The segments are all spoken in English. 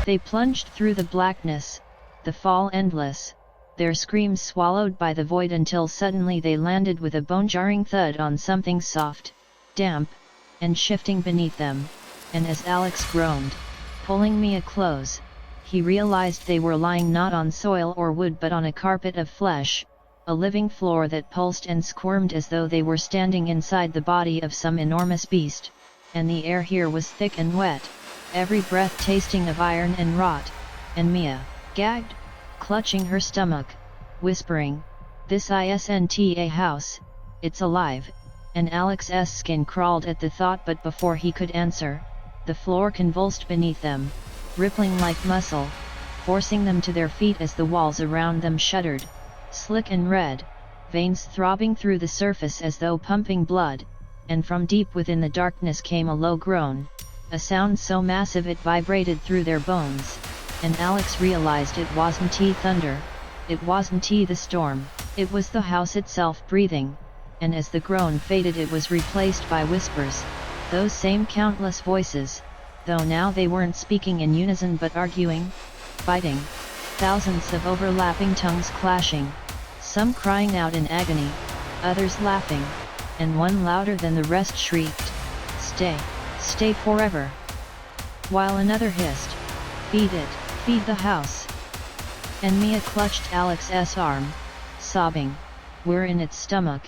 They plunged through the blackness, the fall endless, their screams swallowed by the void until suddenly they landed with a bone-jarring thud on something soft, damp, and shifting beneath them, and as Alex groaned, pulling Mia close, he realized they were lying not on soil or wood but on a carpet of flesh, a living floor that pulsed and squirmed as though they were standing inside the body of some enormous beast, and the air here was thick and wet, every breath tasting of iron and rot, and Mia, gagged, clutching her stomach, whispering, "This isn't a house, it's alive," and Alex's skin crawled at the thought, but before he could answer, the floor convulsed beneath them, rippling like muscle, forcing them to their feet as the walls around them shuddered, slick and red, veins throbbing through the surface as though pumping blood, and from deep within the darkness came a low groan, a sound so massive it vibrated through their bones, and Alex realized it wasn't thunder, it wasn't the storm, it was the house itself breathing, and as the groan faded it was replaced by whispers, those same countless voices, though now they weren't speaking in unison but arguing, fighting, thousands of overlapping tongues clashing, some crying out in agony, others laughing, and one louder than the rest shrieked, "Stay, stay forever!" While another hissed, "Feed it, feed the house!" And Mia clutched Alex's arm, sobbing, "We're in its stomach,"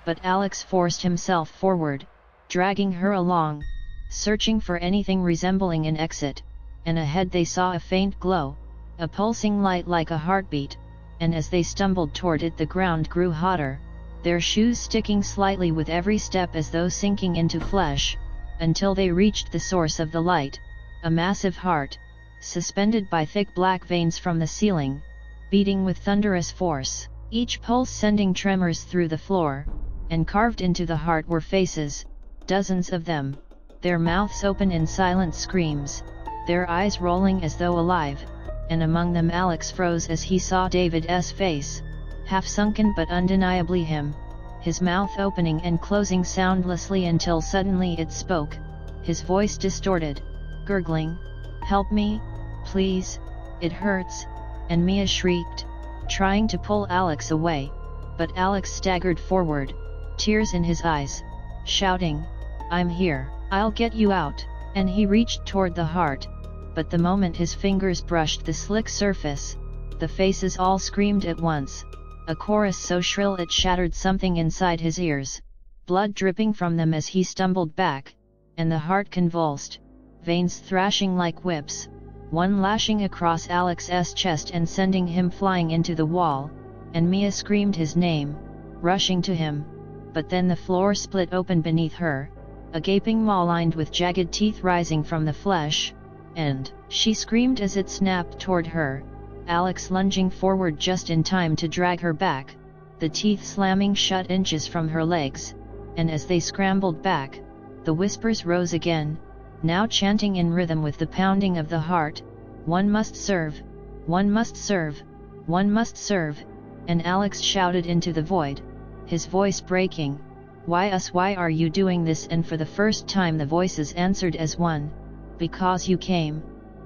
but Alex forced himself forward, dragging her along, searching for anything resembling an exit, and ahead they saw a faint glow, a pulsing light like a heartbeat, and as they stumbled toward it the ground grew hotter, their shoes sticking slightly with every step as though sinking into flesh, until they reached the source of the light, a massive heart, suspended by thick black veins from the ceiling, beating with thunderous force, each pulse sending tremors through the floor, and carved into the heart were faces, dozens of them, their mouths open in silent screams, their eyes rolling as though alive, and among them Alex froze as he saw David's face, half sunken but undeniably him, his mouth opening and closing soundlessly until suddenly it spoke, his voice distorted, gurgling, "Help me, please, it hurts," and Mia shrieked, trying to pull Alex away, but Alex staggered forward, tears in his eyes, shouting, "I'm here, I'll get you out," and he reached toward the heart, but the moment his fingers brushed the slick surface, the faces all screamed at once, a chorus so shrill it shattered something inside his ears, blood dripping from them as he stumbled back, and the heart convulsed, veins thrashing like whips, one lashing across Alex's chest and sending him flying into the wall, and Mia screamed his name, rushing to him, but then the floor split open beneath her, a gaping maw lined with jagged teeth rising from the flesh, and she screamed as it snapped toward her, Alex lunging forward just in time to drag her back, the teeth slamming shut inches from her legs, and as they scrambled back, the whispers rose again, now chanting in rhythm with the pounding of the heart, "One must serve, one must serve, one must serve," and Alex shouted into the void, his voice breaking, "Why us, why are you doing this?" And for the first time the voices answered as one, "Because you came,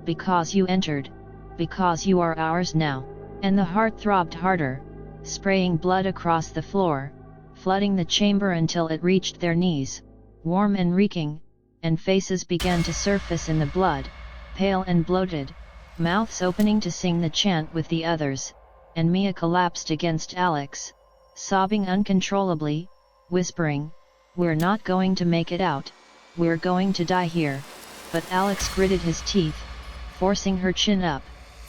because you entered, because you are ours now," and the heart throbbed harder, spraying blood across the floor, flooding the chamber until it reached their knees, warm and reeking, and faces began to surface in the blood, pale and bloated, mouths opening to sing the chant with the others, and Mia collapsed against Alex, sobbing uncontrollably, whispering, "We're not going to make it out, we're going to die here," but Alex gritted his teeth, forcing her chin up,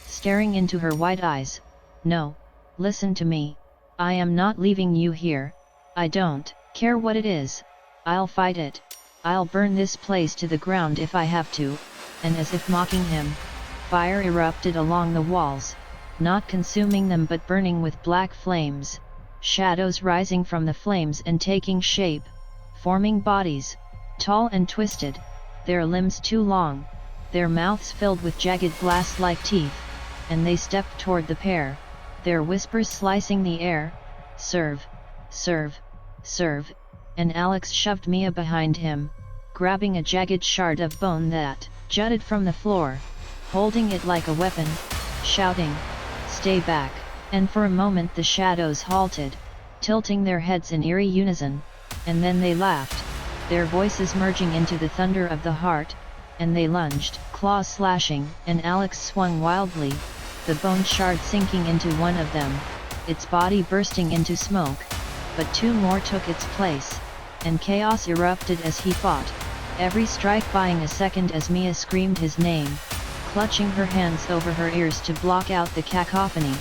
staring into her wide eyes, "No, listen to me, I am not leaving you here, I don't care what it is, I'll fight it, I'll burn this place to the ground if I have to," and as if mocking him, fire erupted along the walls, not consuming them but burning with black flames, shadows rising from the flames and taking shape, forming bodies, tall and twisted, their limbs too long, their mouths filled with jagged glass-like teeth, and they stepped toward the pair, their whispers slicing the air, "Serve, serve, serve," and Alex shoved Mia behind him, grabbing a jagged shard of bone that jutted from the floor, holding it like a weapon, shouting, "Stay back!" And for a moment the shadows halted, tilting their heads in eerie unison, and then they laughed, their voices merging into the thunder of the heart, and they lunged, claws slashing, and Alex swung wildly, the bone shard sinking into one of them, its body bursting into smoke, but two more took its place, and chaos erupted as he fought, every strike buying a second as Mia screamed his name, clutching her hands over her ears to block out the cacophony,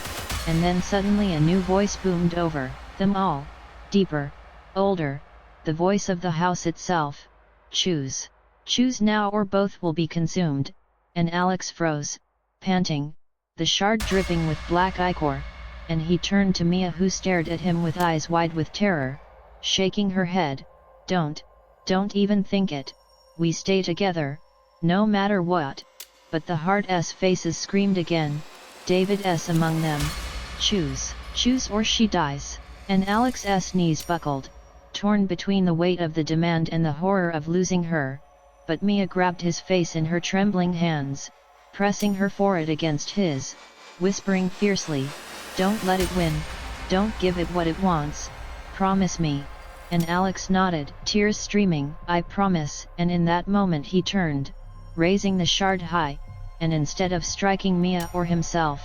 and then suddenly a new voice boomed over them all, deeper, older, the voice of the house itself. "Choose. Choose now or both will be consumed," and Alex froze, panting, the shard dripping with black ichor, and he turned to Mia who stared at him with eyes wide with terror, shaking her head. Don't even think it, we stay together, no matter what." But the Heart's faces screamed again, David S. among them, choose or she dies." And Alex's knees buckled, torn between the weight of the demand and the horror of losing her, but Mia grabbed his face in her trembling hands, pressing her forehead against his, whispering fiercely, "Don't let it win, don't give it what it wants, promise me." And Alex nodded, tears streaming, "I promise," and in that moment he turned, raising the shard high, and instead of striking Mia or himself,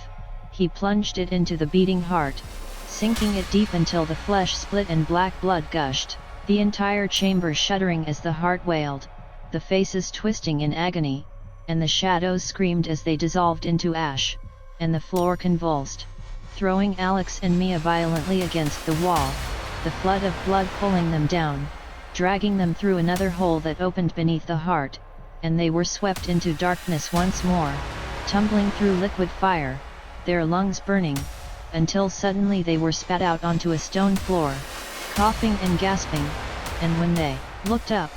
he plunged it into the beating heart, sinking it deep until the flesh split and black blood gushed, the entire chamber shuddering as the heart wailed, the faces twisting in agony, and the shadows screamed as they dissolved into ash, and the floor convulsed, throwing Alex and Mia violently against the wall, the flood of blood pulling them down, dragging them through another hole that opened beneath the heart, and they were swept into darkness once more, tumbling through liquid fire, their lungs burning, until suddenly they were spat out onto a stone floor, coughing and gasping, and when they looked up,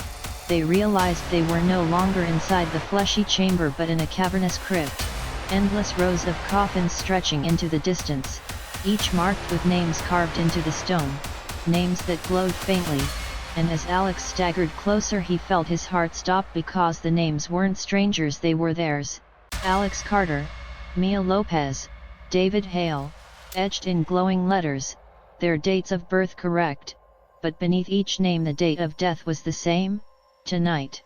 they realized they were no longer inside the fleshy chamber but in a cavernous crypt, endless rows of coffins stretching into the distance, each marked with names carved into the stone, names that glowed faintly, and as Alex staggered closer he felt his heart stop because the names weren't strangers, they were theirs: Alex Carter, Mia Lopez, David Hale, etched in glowing letters, their dates of birth correct, but beneath each name the date of death was the same: tonight.